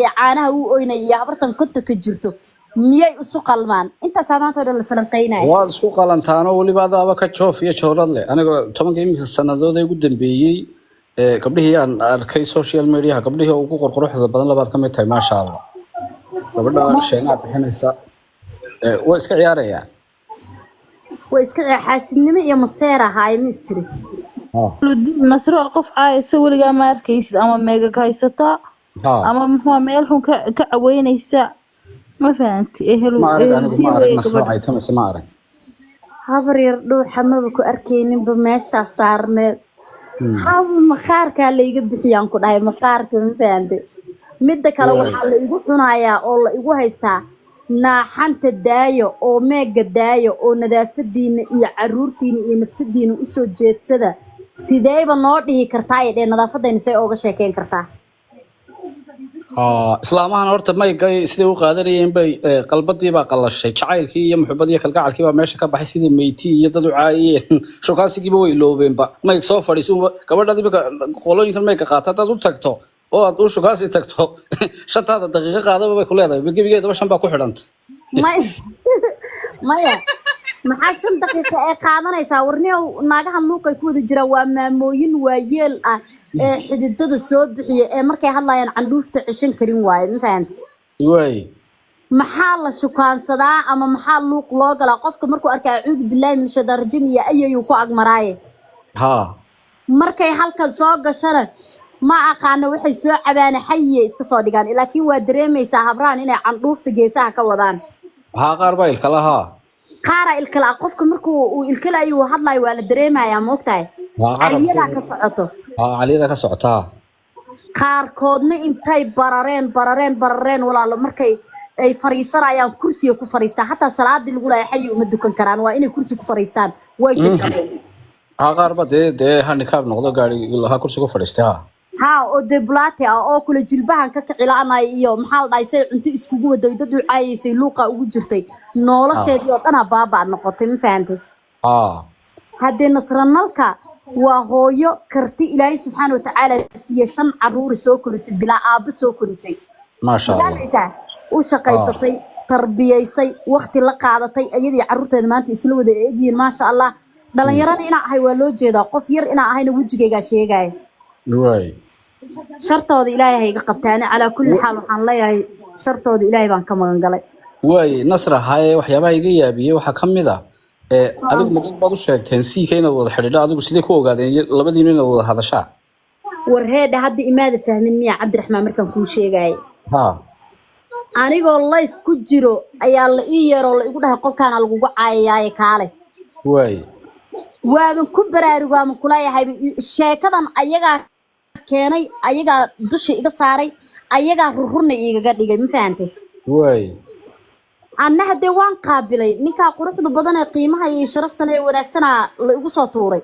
caanaha uu oynaya habartan konta ka jirto miyay isu qalmaan inta saamaantood la falanqeynay waa isku qalantaano waliba adaaba ka joof iyo joorad leh aniga 10 imika sanadood ay ugu dambeeyay gabdhihii aan arkay social media gabdhihii ugu qorqoruxda badan labaad ka mid tahay ma sha Allah gabadha sheena bixinaysa way iska ciyaarayaan way iska xaasidnimo iyo maseera haay mistri nasro qof caayisa waliga ma arkaysid ama meega ka haysata ama muxuu meel xun ka caweynaysa ma fahanti ehlu ma arag nasro aytama samaarag habar yar dhuuxamaba ku arkeyninba meesha saarneed habu maqaarka la iga bixiyaan ku dhahay maqaarka ma fahanti midda kale waxa la igu xunaaya oo la igu haystaa naaxanta daayo oo meega daayo oo nadaafadiina iyo caruurtiina iyo nafsadiina u soo jeedsada sideyba noo dhihi kartaa ee nadaafadayna say uga sheekeen kartaa islaamahan horta maygay sidii u qaadanayeen bay qalbadii baa qalashay jacaylkii iyo muxubadii kalgacalkii baa meesha ka baxay sidii meyti iyo dad u caayeen shukaasigii way loobeenba may soo fadhiiso gabadhadii qolooyinkan may ka qaata dad u tagto oo aad u shukaasi tagto shantaada daqiiqo qaadaba bay ku leedahay gebigeedaba shan baa ku xidhantay maya maxaa 5 daqiiqo ee qaadanaysaa warniyow naagahan luuqay ku wada jiraan waa maamooyin waayeel ah ee xididada soo bixiya ee markay hadlayaan candhuufta cishan karin waaye ma fahanti way maxaa la shukaansadaa ama maxaa luuq loo galaa qofka markuu arkay acuudu billahi min shaytaan rajiim iyo ayayuu ku agmaraaye markay halkan soo gashana ma aqaana waxay soo cabaan xaye iska soo dhigaan laakiin waa dareemaysaa habraan inay candhuufta geesaha ka wadaan qaar baa ilka lahaa qaara ilkala qofka markuu uu ilkala ayuu hadlay waa la dareemayaa ma ogtahay aliyada ka socoto aliyada ka socota qaar koodna intay barareen walaalo markay ay fariisanayaan kursiga ku fariistaan hatta salaadii lagu leeyahay xay uma dukan karaan waa inay kursi ku fariistaan way jajabeen qaar ba de handicap noqdo gaari laha kursi ku fariistaa oo de bulate oo kula jilbahan ka kicilaanay iyo maxaa dhahay say cunto iskugu waday dad u caayeysay luuqa ugu jirtay nolosheedii oo dhan baaba noqotay ma fahanti hadee nasranalka waa hooyo karti ilaahay subxaanahu wa ta'ala siya 5 caruur soo korisay bila aab soo korisay ma sha Allah u shaqaysatay tarbiyaysay waqti la qaadatay ayadii caruurteeda maanta isla wada eegayeen ma sha Allah dhalinyarada ina ahay waa loo jeedaa qof yar ina ahayna wajigayga sheegay way shartooda ilaahay hayga qabtaana ala kulli xaal waxaan leeyahay shartooda ilaahay baan ka magan galay way nasra haye waxyaabaha iga yaabiyay waxa kamid ah adigu ma dad baad u sheegteen siikayna wada xidhiidho adigu sidee ku ogaadeen labadiina inay wada hadashaa warheeda hadda imaada fahmin miya Cabdiraxmaan markan ku sheegay anigoo live ku jiro ayaa la ii yeero la igu dhahay qolkaan lagu caayay kaale way waaban ku baraarugaa ma kulayahay sheekadan ayaga keenay ayaga dushi iga saaray ayaga rururna igaga dhigay ma fahantay way anna hadee waan qaabilay ninka quruxda badan ee qiimaha iyo sharafta leh wanaagsan la igu soo tuuray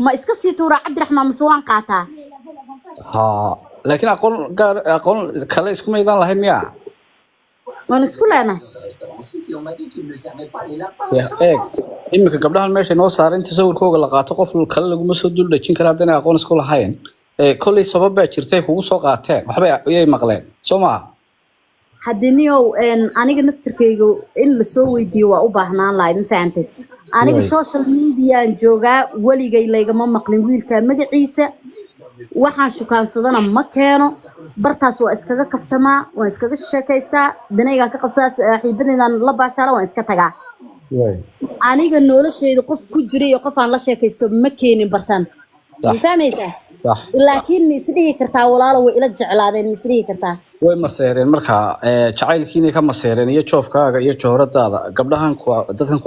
ma iska sii tuura Cabdiraxmaan ma waan qaataa laakiin aqoon kale isku meedan lahayn miya waan isku leenahay imika gabdhahan meesha noo saaray inta sawirkooga la qaato qof kale laguma soo dul dhajin karaa hadana aqoon isku lahayn kulli sabab baa jirtay kugu soo qaateen waxba ay maqleen Soomaa hadiniyow aniga naftirkeyga in la soo weydiyo waa u baahnaan lahayd ma fahamtay aniga social media jooga waligay leegama maqlin wiilka magaciisa waxaan shukaansadana ma keeno bartaas waa iskaga kaftamaa waa iskaga sheekaystaa danayga ka qabsaa saaxiibadeedan la baashaala waa iska tagaa aniga nolosheeda qof ku jiray iyo qof aan la sheekaysto ma keenin bartan ma fahmaysaa laakiin ma isdhihi kartaa walaalo way ila jeclaadeen ma isdhihi kartaa way maseereen marka jacaylkiina ka maseereen iyo joofkaaga iyo jooradaada gabdhahan dadkan